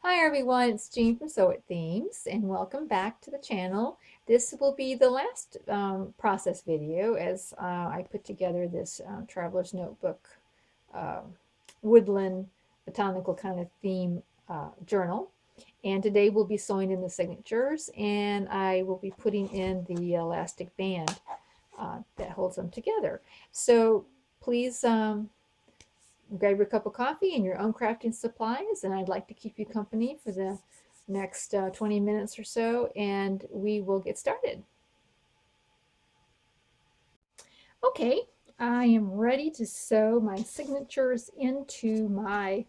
Hi everyone, it's Jean from Sew It Themes, and welcome back to the channel. This will be the last process video as I put together this Traveler's Notebook uh, woodland botanical kind of theme journal. And today we'll be sewing in the signatures, and I will be putting in the elastic band that holds them together. So please grab your cup of coffee and your own crafting supplies, and I'd like to keep you company for the next 20 minutes or so, and we will get started. Okay, I am ready to sew my signatures into my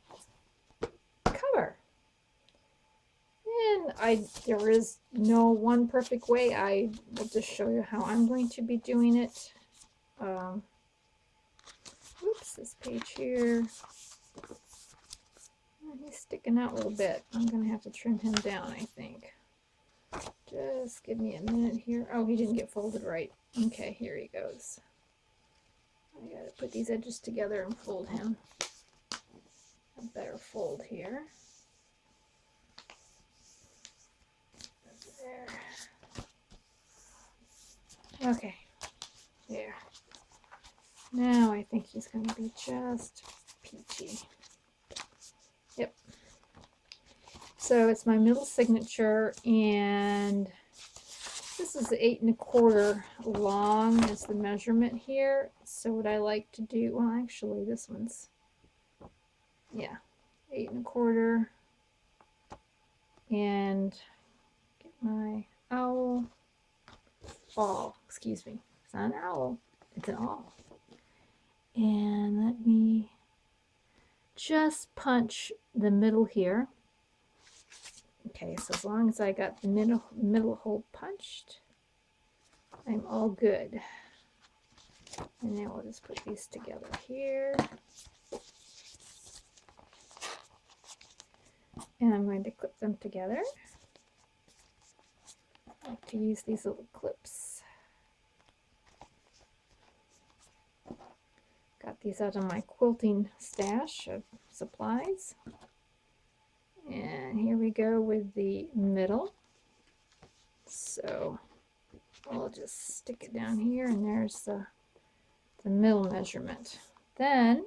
cover. And there is no one perfect way. I will just show you how I'm going to be doing it. Oops, this page here. He's sticking out a little bit. I'm going to have to trim him down, I think. Just give me a minute here. Oh, he didn't get folded right. Okay, here he goes. I gotta put these edges together and fold him. A better fold here. There. Okay, there. Now I think he's going to be just peachy. Yep. So it's my middle signature, and this is 8 1/4 long is the measurement here. So what I like to do, well, actually this one's, yeah, 8 1/4. And get my owl. Awl, excuse me. It's not an owl, it's an awl. And let me just punch the middle here. Okay, so as long as I got the middle hole punched, I'm all good. And now we'll just put these together here. And I'm going to clip them together. I like to use these little clips. Got these out of my quilting stash of supplies. And here we go with the middle. So I'll just stick it down here, and there's the middle measurement. Then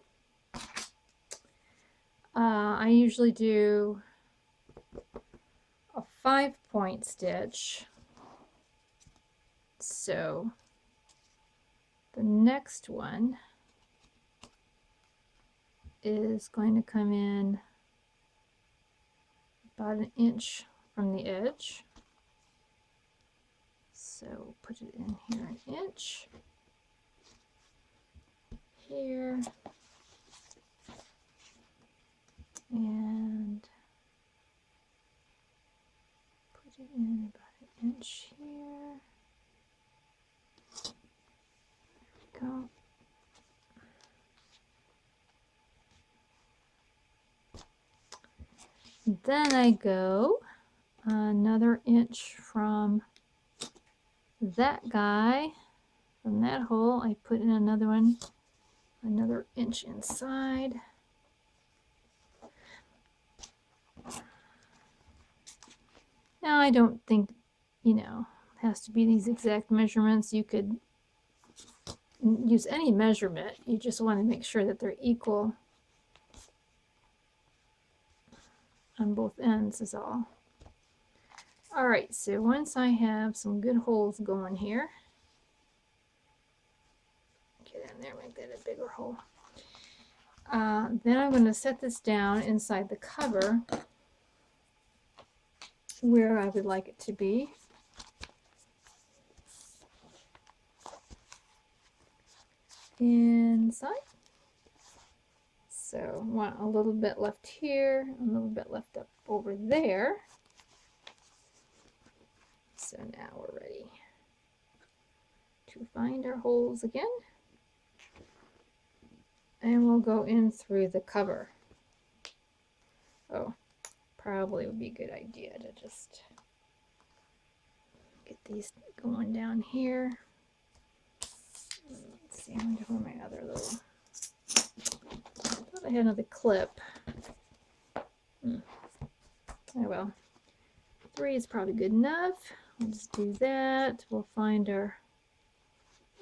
I usually do a 5-point stitch. So the next one is going to come in about 1 inch from the edge. So put it in here 1 inch. Here. And put it in about 1 inch here. There we go. Then I go another inch from that guy, from that hole. I put in another one, another inch inside. Now I don't think, it has to be these exact measurements. You could use any measurement. You just want to make sure that they're equal on both ends is all. All right, so once I have some good holes going here, get in there, make that a bigger hole. Then I'm going to set this down inside the cover where I would like it to be. Inside. So want a little bit left here, a little bit left up over there. So now we're ready to find our holes again. And we'll go in through the cover. Oh, probably would be a good idea to just get these going down here. Let's see, I wonder where my other little, I thought I had another clip. Oh well, 3 is probably good enough. Let's do that. We'll find our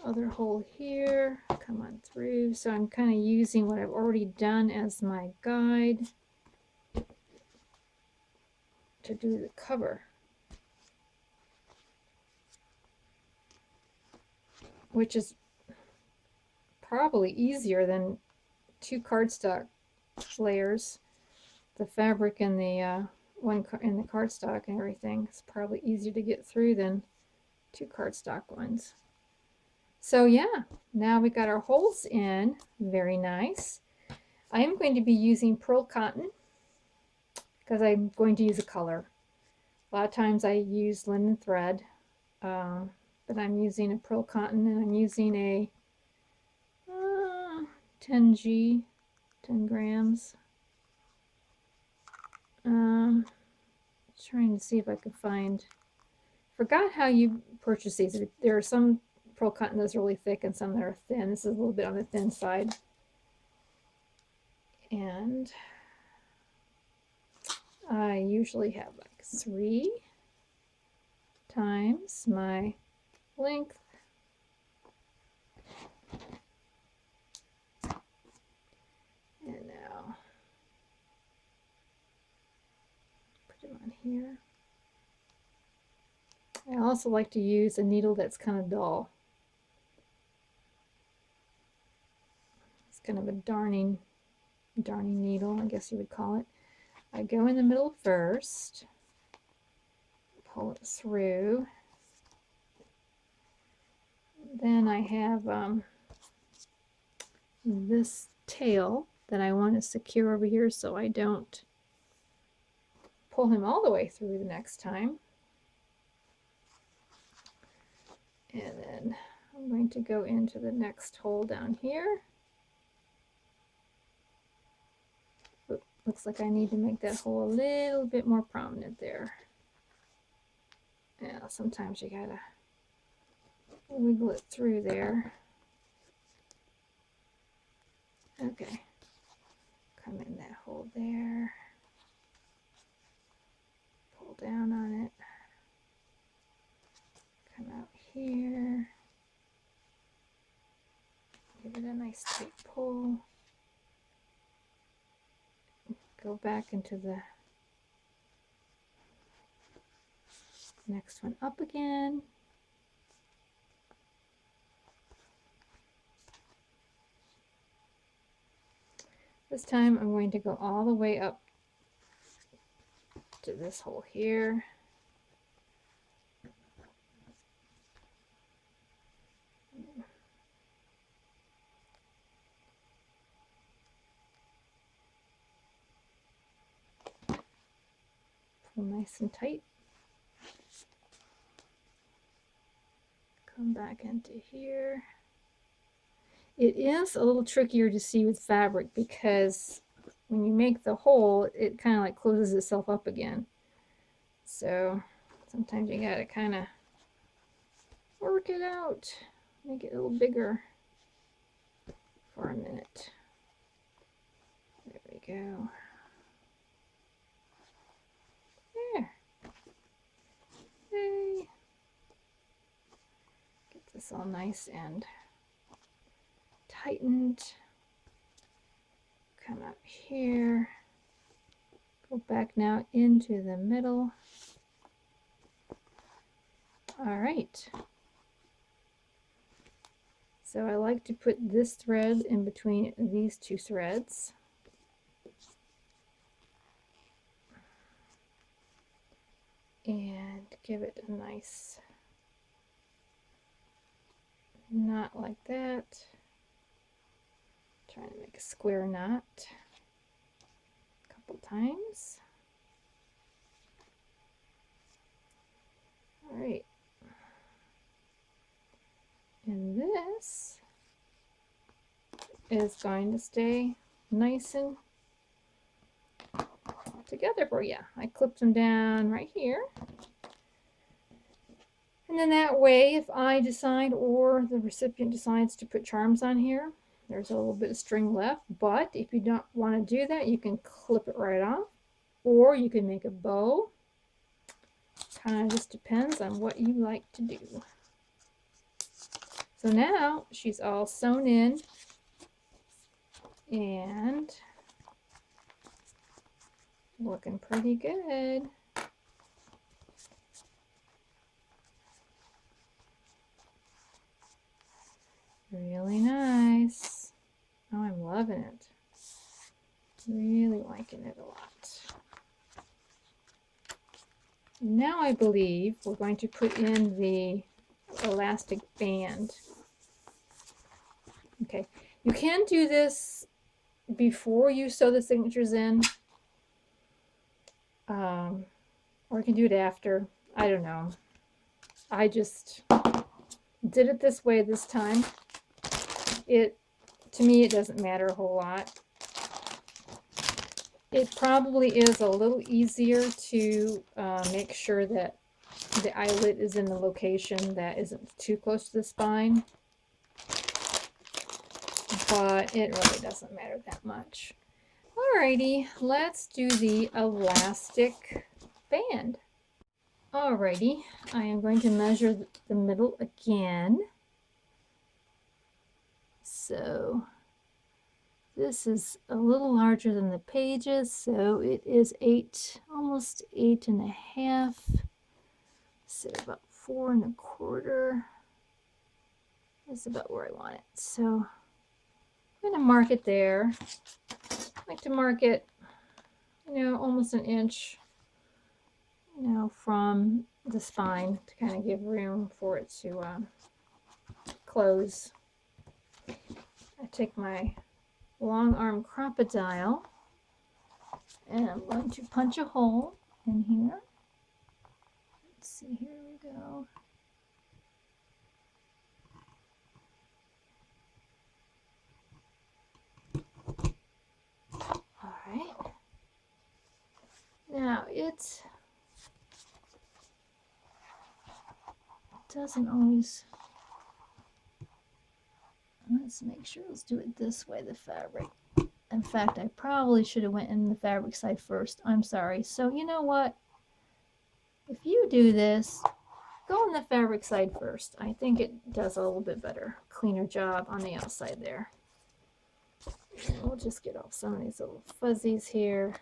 other hole here, come on through. So I'm kind of using what I've already done as my guide to do the cover, which is probably easier than 2 cardstock layers. The fabric and the one in the cardstock and everything is probably easier to get through than 2 cardstock ones. So yeah, now we got our holes in. Very nice. I am going to be using pearl cotton because I'm going to use a color. A lot of times I use linen thread, but I'm using a pearl cotton, and I'm using a 10G, 10 grams. Trying to see if I can find, forgot how you purchase these. There are some pearl cotton that's really thick and some that are thin. This is a little bit on the thin side. And I usually have like 3 times my length. And now put them on here. I also like to use a needle that's kind of dull. It's kind of a darning needle, I guess you would call it. I go in the middle first, pull it through. Then I have this tail that I want to secure over here so I don't pull him all the way through the next time. And then I'm going to go into the next hole down here. Oop, looks like I need to make that hole a little bit more prominent there. Yeah, sometimes you gotta wiggle it through there. Okay, come in that hole there, pull down on it, come out here, give it a nice tight pull, go back into the next one up again. This time I'm going to go all the way up to this hole here. Pull nice and tight. Come back into here. It is a little trickier to see with fabric because when you make the hole, it kind of like closes itself up again. So sometimes you gotta kind of work it out, make it a little bigger for a minute. There we go. There. Yay. Get this all nice and tightened. Come up here. Go back now into the middle. All right. So I like to put this thread in between these 2 threads. And give it a nice knot like that. Trying to make a square knot a couple times. All right. And this is going to stay nice and together for you. I clipped them down right here. And then that way, if I decide or the recipient decides to put charms on here, there's a little bit of string left. But if you don't want to do that, you can clip it right off. or you can make a bow. Kind of just depends on what you like to do. So now she's all sewn in and looking pretty good. Really nice. Oh, I'm loving it. Really liking it a lot. Now I believe we're going to put in the elastic band. Okay, you can do this before you sew the signatures in, or you can do it after. I don't know. I just did it this way this time. To me, it doesn't matter a whole lot. It probably is a little easier to make sure that the eyelet is in the location that isn't too close to the spine, but it really doesn't matter that much. Alrighty, let's do the elastic band. Alrighty, I am going to measure the middle again. So this is a little larger than the pages, so it is 8, almost 8.5. So about 4 1/4. That's about where I want it. So I'm going to mark it there. I like to mark it, almost an inch, from the spine to kind of give room for it to close. I take my long arm Crop-A-Dile and I'm going to punch a hole in here. Let's see, here we go. All right. Now it doesn't always. Let's make sure. Let's do it this way. The fabric. In fact, I probably should have went in the fabric side first. I'm sorry. So you know what? If you do this, go on the fabric side first. I think it does a little bit better, cleaner job on the outside there. And we'll just get off some of these little fuzzies here.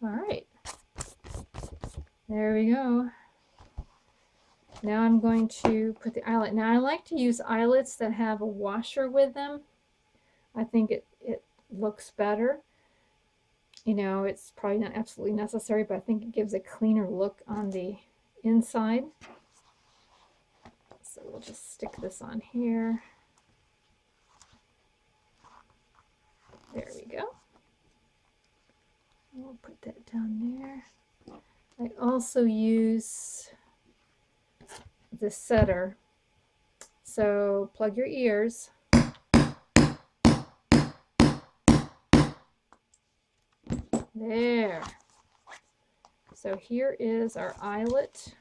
All right. There we go. Now I'm going to put the eyelet. Now I like to use eyelets that have a washer with them. I think it looks better. It's probably not absolutely necessary, but I think it gives a cleaner look on the inside. So we'll just stick this on here. There we go. We'll put that down there. I also use the setter. So plug your ears. There. So here is our eyelet.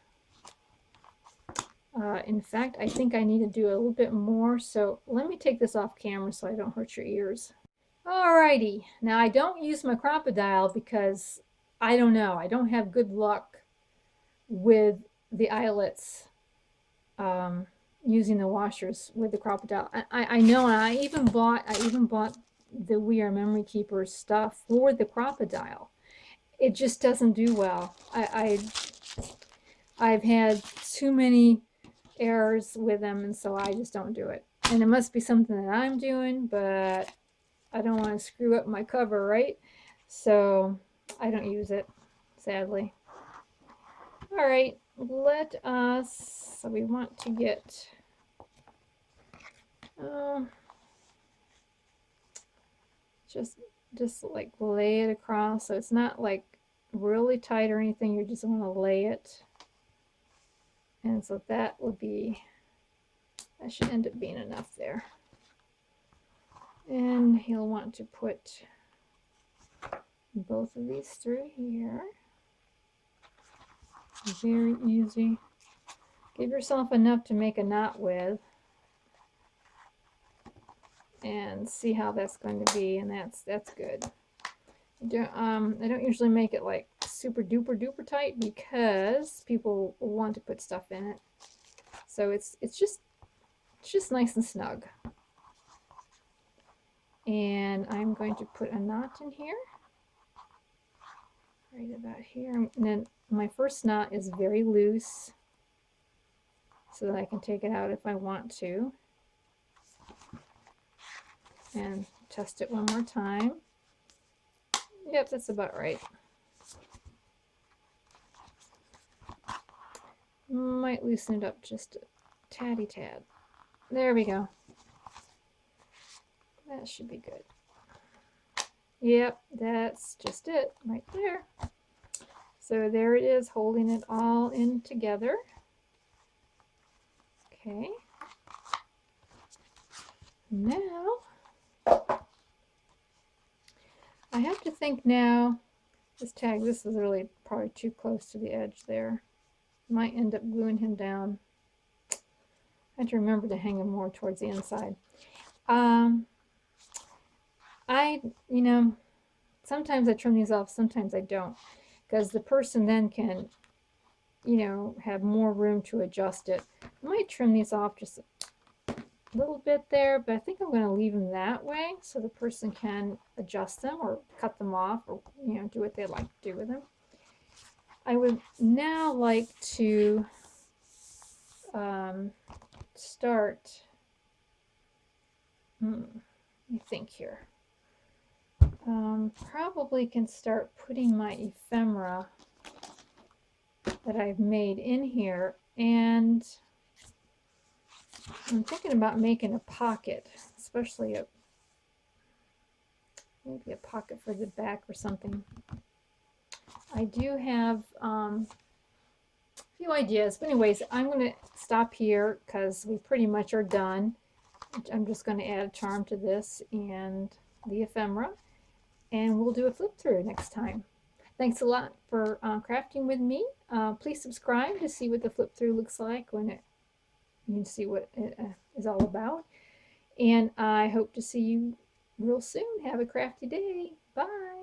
In fact, I think I need to do a little bit more. So let me take this off camera so I don't hurt your ears. Alrighty. Now I don't use my Crop-A-Dile because I don't know. I don't have good luck with the eyelets using the washers with the Crop-A-Dile. I know, and I even bought the We Are Memory Keepers stuff for the Crop-A-Dile. It just doesn't do well. I've had too many errors with them, and so I just don't do it. And it must be something that I'm doing, but I don't want to screw up my cover, right? So I don't use it, sadly. All right, so we want to get just like lay it across, so it's not like really tight or anything. You just want to lay it, and so that should end up being enough there. And you'll want to put both of these through here. Very easy. Give yourself enough to make a knot with and see how that's going to be, and that's good. I don't usually make it like super duper duper tight because people want to put stuff in it. So it's just nice and snug. And I'm going to put a knot in here, right about here. And then my first knot is very loose, so that I can take it out if I want to. And test it one more time. Yep, that's about right. Might loosen it up just a tatty tad. There we go. That should be good. Yep, that's just it right there. So there it is, holding it all in together. Okay. Now, I have to think now, this is really probably too close to the edge there. Might end up gluing him down. I have to remember to hang him more towards the inside. You know, sometimes I trim these off, sometimes I don't, because the person then can, you know, have more room to adjust it. I might trim these off just a little bit there, but I think I'm going to leave them that way so the person can adjust them or cut them off, or, you know, do what they like to do with them. I would now like to start, let me think here. Probably can start putting my ephemera that I've made in here, and I'm thinking about making a pocket, especially maybe a pocket for the back or something. I do have a few ideas, but anyways, I'm going to stop here because we pretty much are done. I'm just going to add a charm to this and the ephemera, and we'll do a flip through next time. Thanks a lot for crafting with me. Please subscribe to see what the flip through looks like when you can see what it is all about. And I hope to see you real soon. Have a crafty day. Bye.